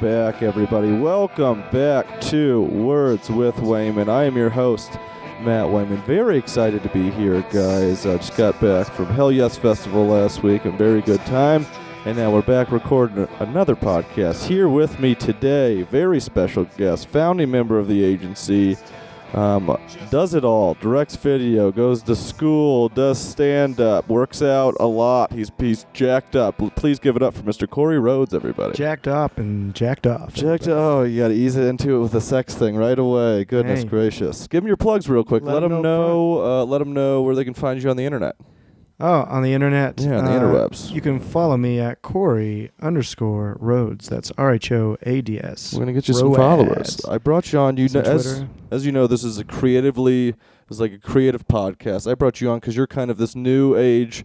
back, everybody. Welcome back to Words with Wayman. I am your host, Matt Wayman. Very excited to be here, guys. I just got back from Hell Yes Festival last week. A very good time. And now we're back recording another podcast. Here with me today, very special guest, founding member of the agency, does it all, directs video, goes to school, does stand-up, works out a lot. He's jacked up. Please give it up for Mr. Corey Rhoads, everybody. Jacked up and jacked off. Jacked up. Oh, you got to ease it into it with the sex thing right away. Goodness gracious. Give them your plugs real quick. Let them know where they can find you on the internet. Oh, on the internet? Yeah, on the interwebs. You can follow me at Corey_Rhoads. That's RHOADS. We're going to get you some followers. I brought you on. As you know, this is a creative podcast. I brought you on because you're kind of this new age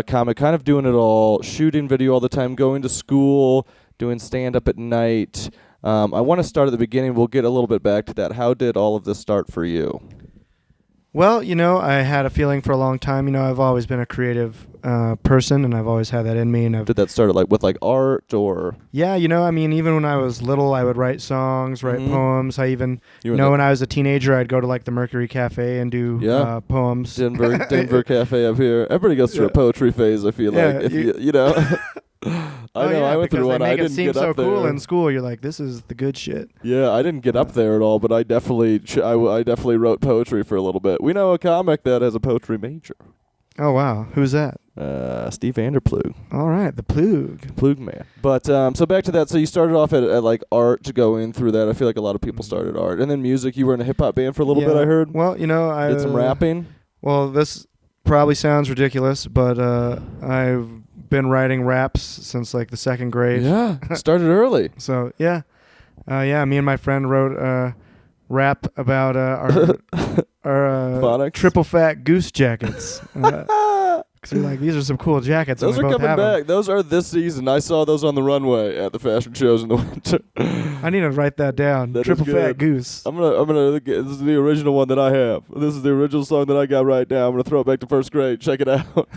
comic, kind of doing it all, shooting video all the time, going to school, doing stand-up at night. I want to start at the beginning. We'll get a little bit back to that. How did all of this start for you? Well, I had a feeling for a long time. I've always been a creative person, and I've always had that in me. And did that start with art or? Yeah, even when I was little, I would write songs, write poems. I even, when I was a teenager, I'd go to the Mercury Cafe and do poems. Denver Cafe up here. Everybody goes through a poetry phase, I feel like. I went through one. I didn't get up there. It seems so cool in school. You're like, this is the good shit. Yeah, I didn't get up there at all, but I definitely wrote poetry for a little bit. We know a comic that has a poetry major. Oh, wow. Who's that? Steve Vanderplug. All right, the Plug. Plug man. But so back to that. So you started off at art, going through that. I feel like a lot of people started art. And then music. You were in a hip-hop band for a little bit, I heard. Well, I did some rapping. Well, this probably sounds ridiculous, but I've been writing raps since the second grade. Yeah, started early. So me and my friend wrote a rap about our triple fat goose jackets. Because we're like, these are some cool jackets. Those are coming back. Those are this season. I saw those on the runway at the fashion shows in the winter. I need to write that down. Triple fat goose. I'm gonna. This is the original one that I have. This is the original song that I got right now. I'm gonna throw it back to first grade. Check it out.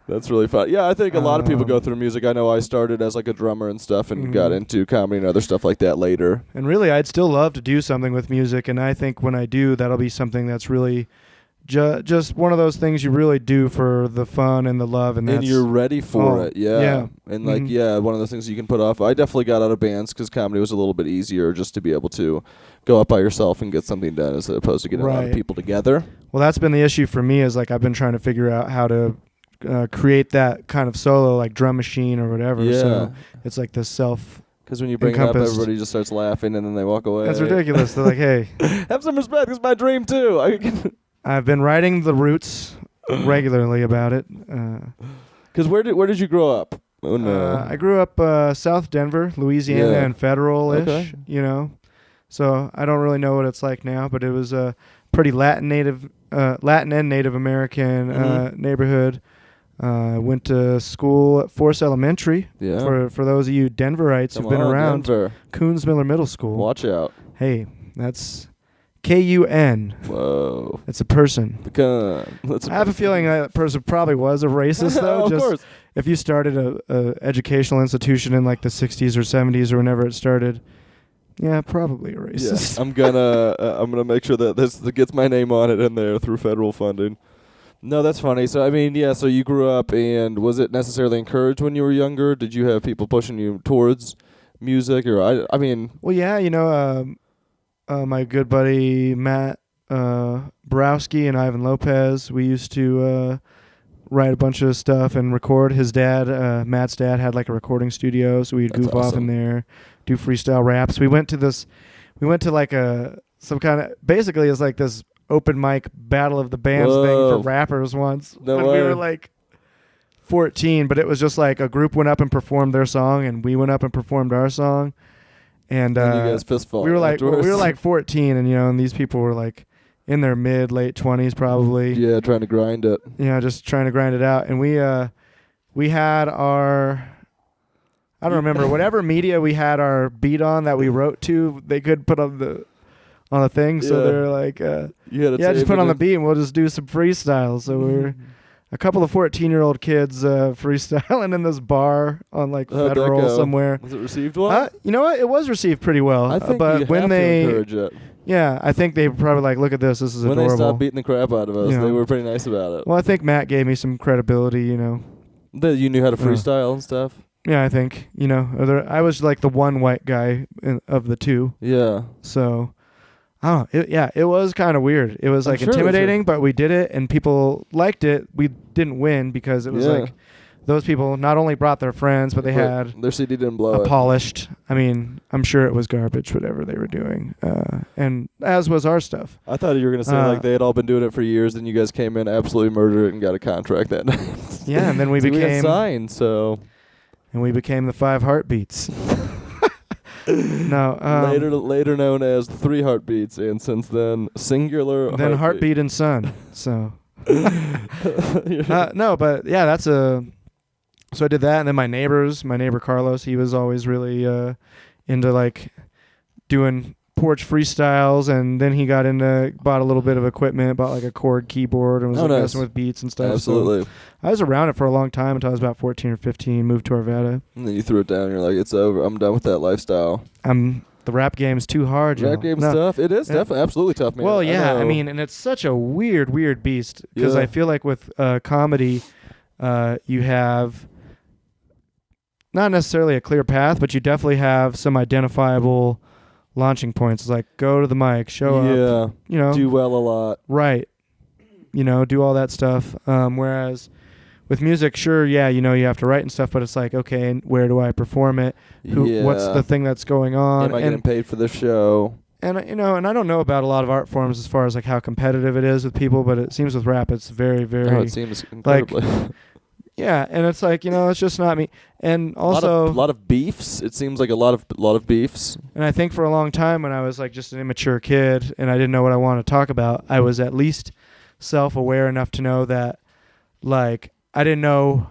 That's really fun. Yeah, I think a lot of people go through music. I know I started as a drummer and stuff and got into comedy and other stuff like that later. And really, I'd still love to do something with music. And I think when I do, that'll be something that's really just one of those things you really do for the fun and the love. And you're ready for it. Yeah. And one of those things you can put off. I definitely got out of bands because comedy was a little bit easier just to be able to go up by yourself and get something done as opposed to getting a lot of people together. Well, that's been the issue for me is I've been trying to figure out how to create that kind of solo, drum machine or whatever. Yeah. So it's this self. Because when you bring it up, everybody just starts laughing and then they walk away. That's ridiculous. They're like, hey. Have some respect. It's my dream, too. I've been writing the Roots regularly about it. Because where did you grow up? Oh, no. I grew up South Denver, Louisiana, and Federal-ish, So I don't really know what it's like now, but it was a pretty Latin and Native American neighborhood. Went to school at Forest Elementary. Yeah. For those of you Denverites who've been around, Denver. Coons Miller Middle School. Watch out. Hey, that's Kun. Whoa. It's a person. I have a feeling that person probably was a racist, though. Of course. If you started a educational institution in the 60s or 70s or whenever it started, yeah, probably a racist. Yeah. I'm gonna make sure that this gets my name on it in there through federal funding. No, that's funny. So so you grew up, and was it necessarily encouraged when you were younger? Did you have people pushing you towards music, or Well, yeah, my good buddy Matt Borowski and Ivan Lopez, we used to write a bunch of stuff and record. His dad, Matt's dad, had a recording studio, so we'd goof off in there, do freestyle raps. We went to some kind of, basically it's this open mic battle of the bands thing for rappers once. No when way. We were 14, but it was just a group went up and performed their song, and we went up and performed our song. And you guys fist fought. We were 14, and and these people were in their late 20s probably. Yeah, trying to grind it. Yeah, just trying to grind it out. And we had our, I don't remember, whatever media we had our beat on that we wrote to, they could put on the thing. So they're you had just put on the beat and we'll just do some freestyle. So we're a couple of 14-year-old kids freestyling in this bar on like How'd that Federal go? somewhere. Was it received well? You know what? It was received pretty well. I think but you when have they, to encourage it. yeah, I think they were probably like, look at this. This is When adorable. they stopped beating the crap out of us, You know. they were pretty nice about it. Well, I think Matt gave me some credibility, you know. That you knew how to freestyle and stuff? Yeah, I think, you know, I was like the one white guy of the two. Yeah. So, I don't know. It was kind of weird. It was I'm like sure intimidating, but we did it and people liked it. We didn't win because it was like those people not only brought their friends, but they had their CD didn't blow a polished. I mean, I'm sure it was garbage, whatever they were doing. And as was our stuff. I thought you were going to say like they had all been doing it for years, and you guys came in, absolutely murdered it, and got a contract that night. Yeah, and then we became... we had signed, so... And we became the 5 Heartbeats. No. Later known as the 3 Heartbeats, and since then, singular Then Heartbeat and Son. So... no, but yeah, that's a... So I did that, and then my neighbor Carlos, he was always really into like doing porch freestyles, and then he bought a little bit of equipment, bought like a chord keyboard, and was like messing with beats and stuff. Absolutely. So I was around it for a long time until I was about 14 or 15, moved to Arvada. And then you threw it down, and you're like, it's over. I'm done with that lifestyle. The rap game's too hard. Rap game's tough. It is definitely absolutely tough, man. Well, yeah, I mean, and it's such a weird beast, because I feel like with comedy, you have... not necessarily a clear path, but you definitely have some identifiable launching points. Like, go to the mic, show up, you know. Do well a lot. Right. You know, do all that stuff. Whereas with music, sure, yeah, you know, you have to write and stuff, but it's like, okay, where do I perform it? What's the thing that's going on? Am I getting paid for the show? And, you know, and I don't know about a lot of art forms as far as, like, how competitive it is with people, but it seems with rap, it's very, very... Oh, it seems incredibly... Yeah, and it's like, you know, it's just not me. And also a lot of beefs. It seems like a lot of beefs. And I think for a long time, when I was like just an immature kid and I didn't know what I wanted to talk about, I was at least self-aware enough to know that, like, I didn't know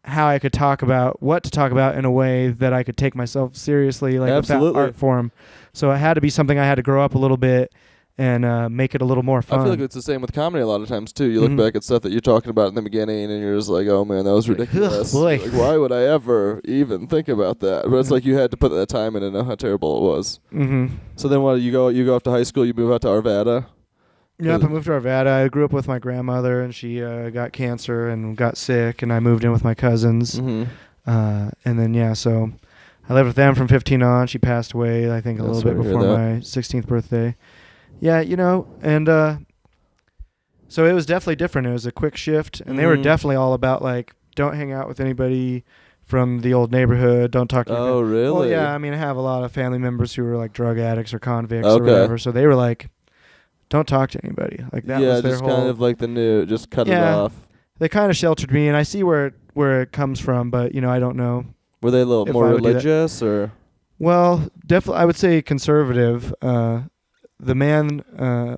how I could talk about what to talk about in a way that I could take myself seriously, like with that art form. So it had to be something I had to grow up a little bit and make it a little more fun. I feel like it's the same with comedy a lot of times too. You look back at stuff that you're talking about in the beginning, and you're just like, "Oh man, that was ridiculous." Like, why would I ever even think about that? But it's like you had to put that time in and know how terrible it was. Mm-hmm. So then, what you go off to high school? You move out to Arvada. Yep, I moved to Arvada. I grew up with my grandmother, and she got cancer and got sick, and I moved in with my cousins. Mm-hmm. And then so I lived with them from 15 on. She passed away, I think, a little bit before my 16th birthday. Yeah, you know, and so it was definitely different. It was a quick shift, and they were definitely all about, like, don't hang out with anybody from the old neighborhood, don't talk to Oh, really? Well, yeah, I mean, I have a lot of family members who were, like, drug addicts or convicts or whatever, so they were like, don't talk to anybody. Like, that was their just whole... kind of like just cut it off. They kind of sheltered me, and I see where it comes from, but, you know, I don't know. Were they a little more religious, or...? Well, definitely, I would say conservative. The man,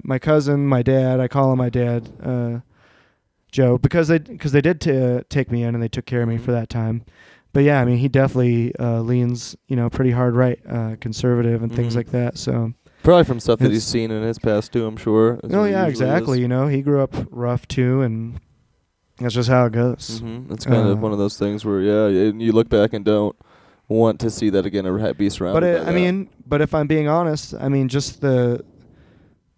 my cousin, my dad, I call him my dad, Joe, because they did take me in and they took care of me for that time. But yeah, I mean, he definitely leans, you know, pretty hard right, conservative and things like that. So probably from stuff that he's seen in his past too, I'm sure. Oh yeah, exactly. You know, he grew up rough too, and that's just how it goes. Mm-hmm. It's kind of one of those things where you look back and don't want to see that again or be surrounded. But if I'm being honest, I mean, just the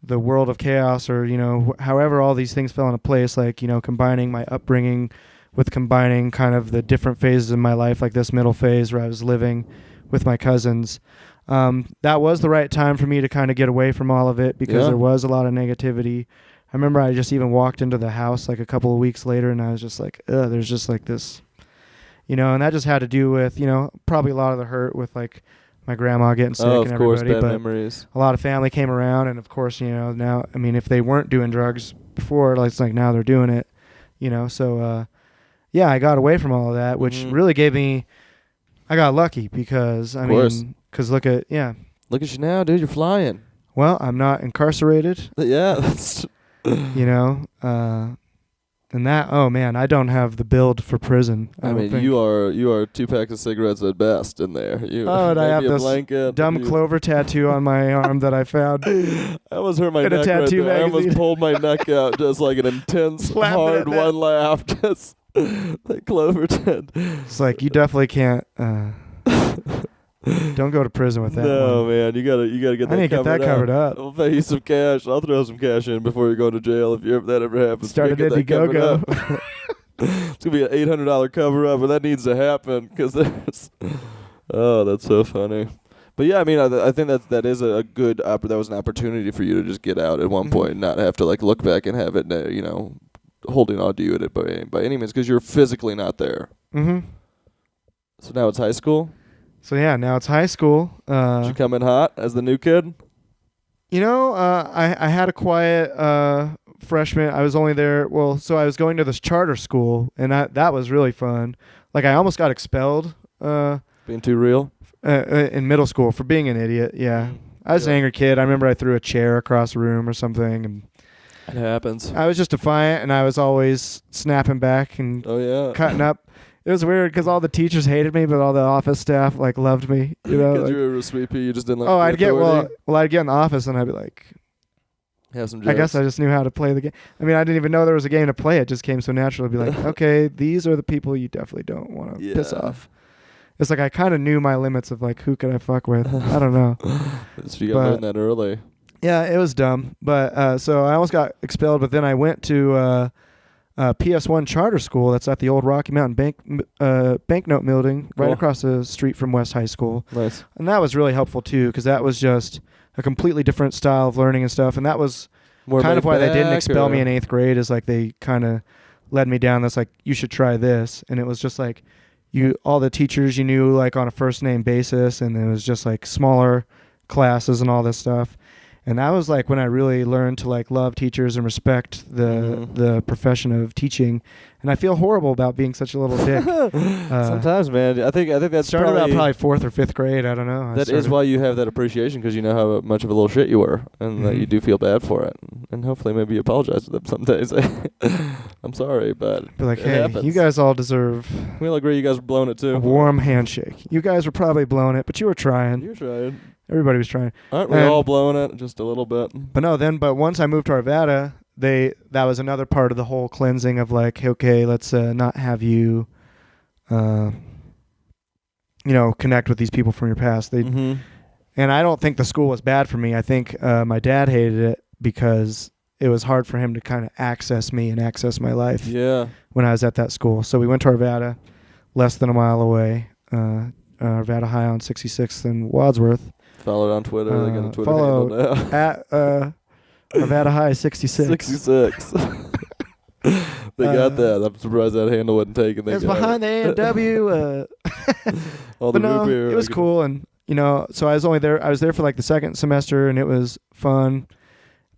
world of chaos, or, you know, however all these things fell into place, like, you know, combining my upbringing with combining kind of the different phases in my life, like this middle phase where I was living with my cousins. That was the right time for me to kind of get away from all of it, because there was a lot of negativity. I remember I just even walked into the house like a couple of weeks later, and I was just like, there's just like this, you know, and that just had to do with, you know, probably a lot of the hurt with, like, my grandma getting sick and everybody. Of course, bad memories. A lot of family came around, and of course, you know, now, I mean, if they weren't doing drugs before, like, it's like now they're doing it, you know. So, yeah, I got away from all of that, which really gave me, I got lucky because, look at you now, dude, you're flying. Well, I'm not incarcerated. Yeah, that's... You know, And that, oh man, I don't have the build for prison. I mean, think. you are 2 packs of cigarettes at best in there. And I have a this blanket, dumb clover tattoo on my arm that I found. I almost hurt my In a neck right tattoo there. I almost magazine. pulled my neck out, just like an intense, Laughing hard at that. one laugh. Just that clover tat. It's like, you definitely can't. Don't go to prison with that. No, one. man, you gotta get that. I need to get that covered up. I'll pay you some cash. I'll throw some cash in before you go to jail if that ever happens. Start an Get that covered Indiegogo. up. It's gonna be an $800 cover up, and that needs to happen because there's. Oh, that's so funny. But yeah, I mean, I think that is a good. That was an opportunity for you to just get out at one point, and not have to like look back and have it, holding on to you at it by any means, because you're physically not there. Mm-hmm. So now it's high school. So yeah, now it's high school. Did you come in hot as the new kid? I had a quiet freshman. I was only there. Well, so I was going to this charter school, and that was really fun. Like I almost got expelled. Being too real. In middle school for being an idiot. Yeah, I was an angry kid. I remember I threw a chair across the room or something, and it happens. I was just defiant, and I was always snapping back and cutting up. It was weird because all the teachers hated me, but all the office staff like loved me. Because you were a sweet pea, you just didn't like. Oh, I'd get I'd get in the office and I'd be like, have some jokes. I guess I just knew how to play the game. I mean, I didn't even know there was a game to play. It just came so natural to be like, okay, these are the people you definitely don't want to piss off. It's like I kind of knew my limits of like who could I fuck with. I don't know. So you got to learn that early. Yeah, it was dumb. But so I almost got expelled, but then I went to PS1 charter school that's at the old Rocky Mountain Banknote building right across the street from West High School. Nice. And that was really helpful too, because that was just a completely different style of learning and stuff. And that was more kind of why they didn't expel me in 8th grade, is like they kind of led me down this like, you should try this. And it was just like all the teachers you knew like on a first name basis, and it was just like smaller classes and all this stuff. And that was like when I really learned to like love teachers and respect the profession of teaching. And I feel horrible about being such a little dick. Sometimes, man. I think that started about probably 4th or 5th grade. I don't know. That is why you have that appreciation, because you know how much of a little shit you were, and that you do feel bad for it. And hopefully maybe you apologize to them some days. I'm sorry, but be like, it hey, happens. You guys all deserve. We'll agree you guys were blowing it too. A warm handshake. You guys were probably blowing it, but you were trying. You were trying. Everybody was trying. Aren't we all blowing it just a little bit? But once I moved to Arvada, that was another part of the whole cleansing of like, okay, let's not have you, connect with these people from your past. And I don't think the school was bad for me. I think my dad hated it because it was hard for him to kind of access me and access my life. Yeah. When I was at that school, so we went to Arvada, less than a mile away, Arvada High on 66th and Wadsworth. Follow it on Twitter. They got a Twitter follow handle now. At Arvada High 66. 66. They got that. I'm surprised that handle wasn't taken. It's behind the A&W. All the root beer. It was cool, and so I was there for like the second semester, and it was fun.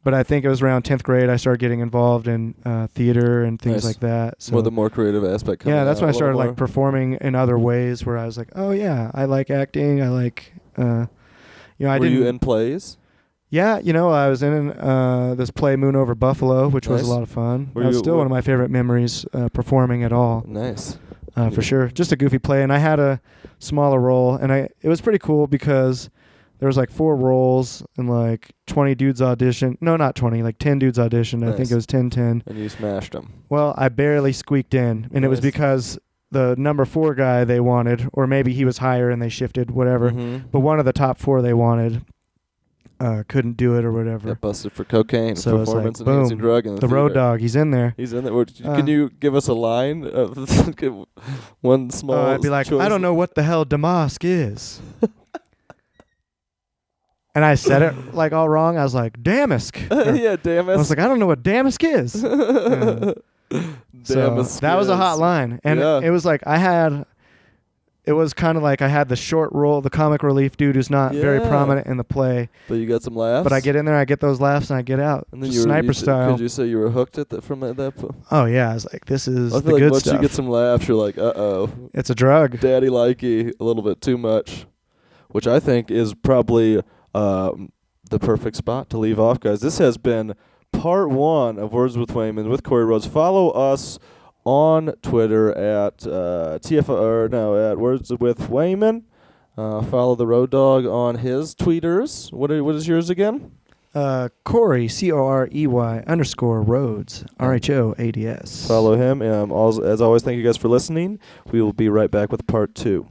But I think it was around 10th grade I started getting involved in theater and things like that. So the more creative aspect. Yeah, that's when I started like performing in other ways, where I was like, oh yeah, I like acting. I like. Were you in plays? Yeah, I was in this play Moon Over Buffalo, which was a lot of fun. That was still one of my favorite memories performing at all. Nice. For sure. Just a goofy play, and I had a smaller role, and it was pretty cool because there was like 4 roles and like 20 dudes auditioned. No, not 20, like 10 dudes auditioned. Nice. I think it was 10-10. And you smashed them. Well, I barely squeaked in, and it was because the number 4 guy they wanted, or maybe he was higher and they shifted, whatever. But one of the top 4 they wanted couldn't do it or whatever. Got busted for cocaine, so performance it's like, enhancing drug in the road dog, he's in there. He's in there. Can you give us a line? One small I'd be like, choice. I don't know what the hell Damask is. And I said it like all wrong. I was like, Damask. Yeah, Damask. I was like, I don't know what Damask is. So that was a hot line. And it was like it was kind of like I had the short role, the comic relief dude who's not very prominent in the play. But you got some laughs? But I get in there, I get those laughs, and I get out. And then sniper style. Could you say you were hooked from that point? Oh, yeah. I was like, this is the good stuff. Once you get some laughs, you're like, uh-oh. It's a drug. Daddy likey, a little bit too much. Which I think is probably the perfect spot to leave off, guys. This has been part 1 of Words with Wayman with Corey Rhoads. Follow us on Twitter at at Words with Wayman. Follow the Road Dog on his tweeters. What is yours again? Corey, Corey _Rhoads, RHOADS. Follow him. As always, thank you guys for listening. We will be right back with part 2.